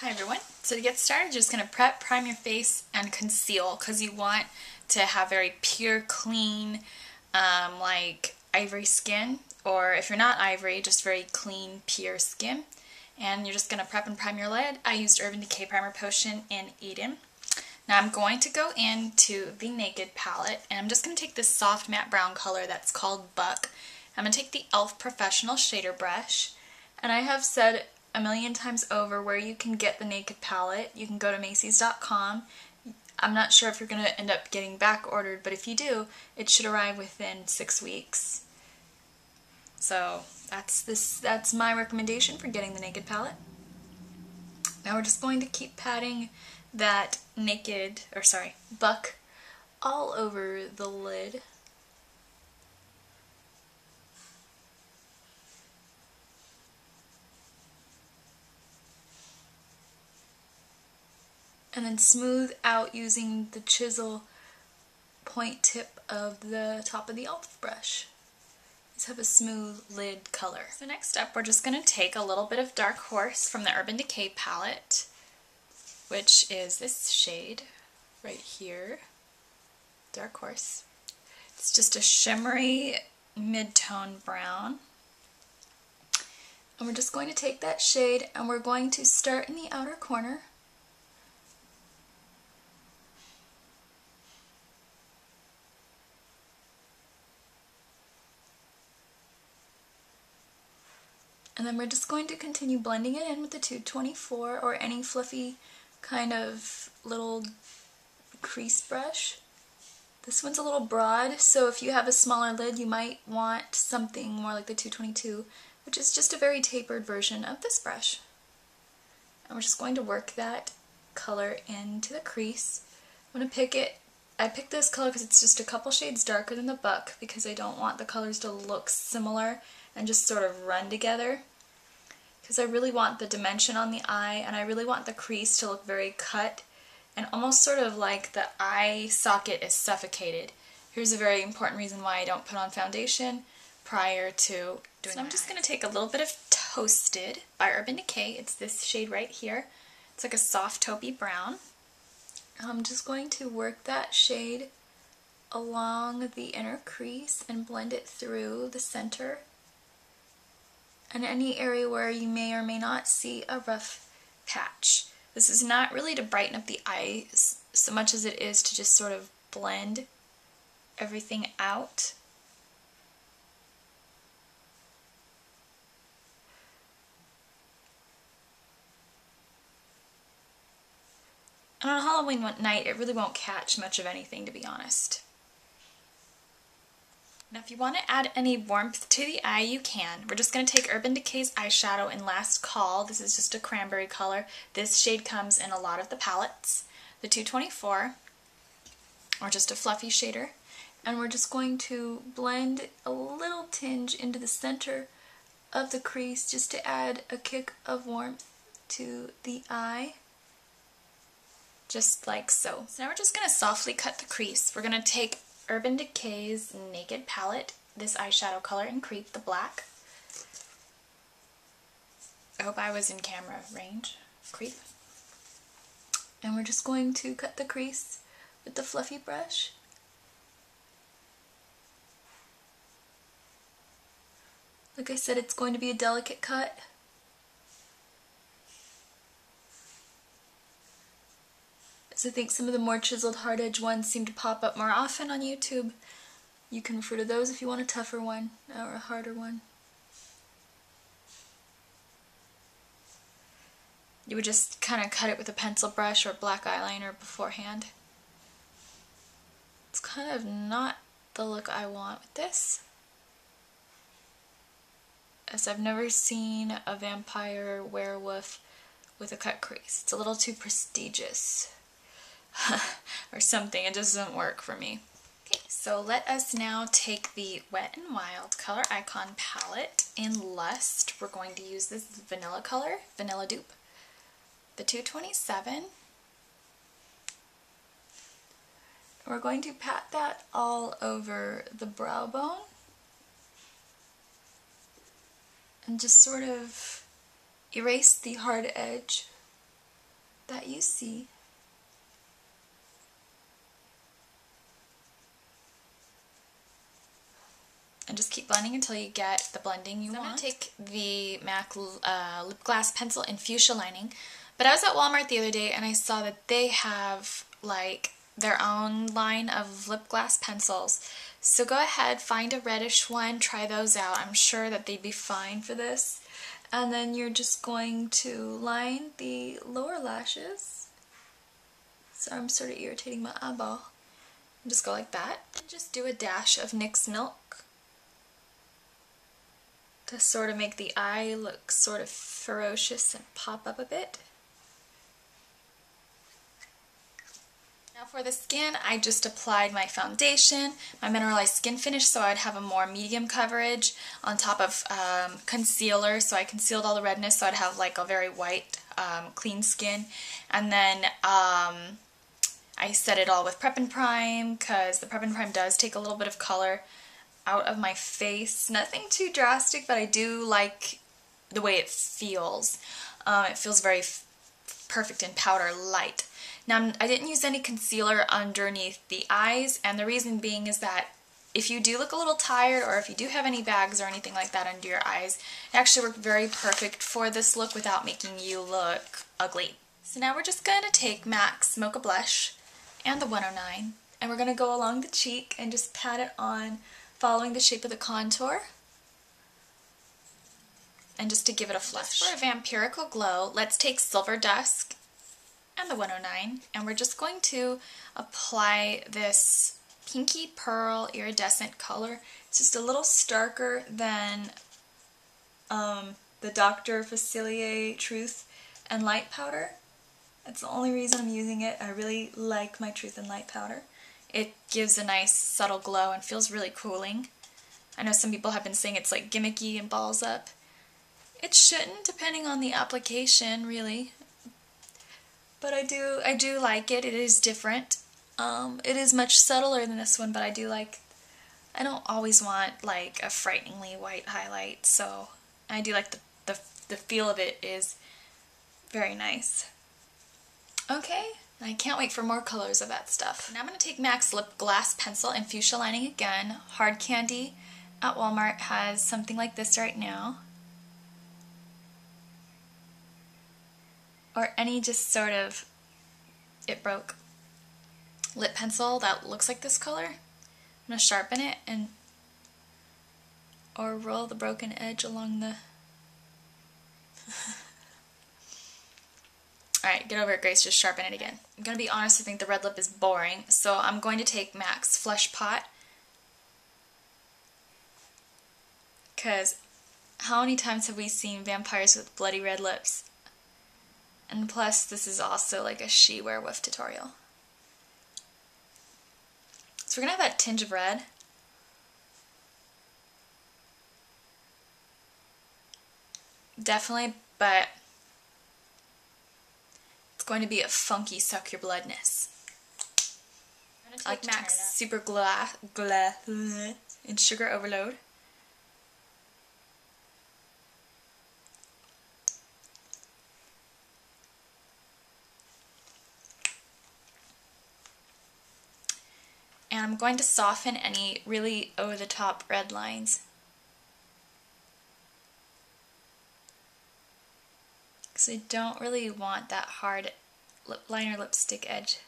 Hi everyone. So to get started, you're just going to prep, prime your face, and conceal because you want to have very pure, clean, like ivory skin, or if you're not ivory, just very clean, pure skin. And you're just going to prep and prime your lid. I used Urban Decay Primer Potion in Eden. Now I'm going to go into the Naked palette, and I'm just going to take this soft matte brown color that's called Buck. I'm going to take the e.l.f. Professional Shader Brush, and I have said a million times over where you can get the Naked palette. You can go to Macy's.com. I'm not sure if you're going to end up getting back ordered, but if you do, it should arrive within 6 weeks. So that's my recommendation for getting the Naked palette. Now we're just going to keep patting that Buck all over the lid. And then smooth out using the chisel point tip of the top of the e.l.f. brush. Let's have a smooth lid color. So next up, we're just going to take a little bit of Darkhorse from the Urban Decay palette, which is this shade right here, Darkhorse. It's just a shimmery mid-tone brown. And we're just going to take that shade and we're going to start in the outer corner. And then we're just going to continue blending it in with the 224 or any fluffy kind of little crease brush. This one's a little broad, so if you have a smaller lid, you might want something more like the 222, which is just a very tapered version of this brush. And we're just going to work that color into the crease. I'm going to pick it. I picked this color because it's just a couple shades darker than the Buck because I don't want the colors to look similar and just sort of run together. Because I really want the dimension on the eye, and I really want the crease to look very cut and almost sort of like the eye socket is suffocated. Here's a very important reason why I don't put on foundation prior to doing So I'm just going to take a little bit of Toasted by Urban Decay. It's this shade right here. It's like a soft taupey brown. I'm just going to work that shade along the inner crease and blend it through the center and any area where you may or may not see a rough patch. This is not really to brighten up the eyes so much as it is to just sort of blend everything out. And on Halloween night, it really won't catch much of anything, to be honest. Now if you want to add any warmth to the eye, you can. We're just going to take Urban Decay's eyeshadow in Last Call. This is just a cranberry color. This shade comes in a lot of the palettes. The 224, or just a fluffy shader. And we're just going to blend a little tinge into the center of the crease just to add a kick of warmth to the eye. Just like so. So now we're just going to softly cut the crease. We're going to take Urban Decay's Naked palette, this eyeshadow color in Creep, the black. I hope I was in camera range. Creep. And we're just going to cut the crease with the fluffy brush. Like I said, it's going to be a delicate cut. So I think some of the more chiseled hard edge ones seem to pop up more often on YouTube. You can refer to those if you want a tougher one or a harder one. You would just kind of cut it with a pencil brush or black eyeliner beforehand. It's kind of not the look I want with this, as I've never seen a vampire werewolf with a cut crease. It's a little too prestigious. Or something. It just doesn't work for me. Okay, so let us now take the Wet n Wild Color Icon palette in Lust. We're going to use this vanilla color, Vanilla Dupe, the 227. We're going to pat that all over the brow bone and just sort of erase the hard edge that you see. And just keep blending until you get the blending you want. I'm going to take the MAC Lipglass Pencil in Fuschia Lining. But I was at Walmart the other day and I saw that they have like their own line of lip glass pencils. So go ahead, find a reddish one, try those out. I'm sure that they'd be fine for this. And then you're just going to line the lower lashes. So I'm sort of irritating my eyeball. Just go like that. And just do a dash of NYX Milk to sort of make the eye look sort of ferocious and pop up a bit. Now for the skin, I just applied my foundation, my mineralized skin finish, so I'd have a more medium coverage on top of concealer, so I concealed all the redness, so I'd have like a very white, clean skin. And then I set it all with Prep and Prime, because the Prep and Prime does take a little bit of color out of my face. Nothing too drastic, but I do like the way it feels. It feels very perfect in powder light. Now, I didn't use any concealer underneath the eyes, and the reason being is that if you do look a little tired, or if you do have any bags or anything like that under your eyes, it actually worked very perfect for this look without making you look ugly. So now we're just going to take MAC's Mocha Blush and the 109, and we're going to go along the cheek and just pat it on, following the shape of the contour, and just to give it a flush. Just for a vampirical glow, let's take Silver Dusk and the 109, and we're just going to apply this pinky pearl iridescent color. It's just a little starker than the Dr. Facilier Truth and Light powder. That's the only reason I'm using it. I really like my Truth and Light powder. It gives a nice subtle glow and feels really cooling. I know some people have been saying it's like gimmicky and balls up. It shouldn't, depending on the application, really. But I do like it. It is different. It is much subtler than this one, but I don't always want like a frighteningly white highlight, so I do like the feel of it is very nice. Okay. I can't wait for more colors of that stuff. Now I'm going to take MAC's Lipglass Pencil in Fuschia Lining again. Hard Candy at Walmart has something like this right now. Or any just sort of, it broke, lip pencil that looks like this color. I'm going to sharpen it or roll the broken edge along the... Alright, get over it, Grace, just sharpen it again. I'm going to be honest, I think the red lip is boring, so I'm going to take MAC's Flesh Pot. Because how many times have we seen vampires with bloody red lips? And plus, this is also like a she werewolf tutorial. So we're going to have that tinge of red. Definitely, but going to be a funky suck your bloodness. I like MAC's Super Glass in Sugar Overload. And I'm going to soften any really over-the-top red lines. Because I don't really want that hard lip liner lipstick edge.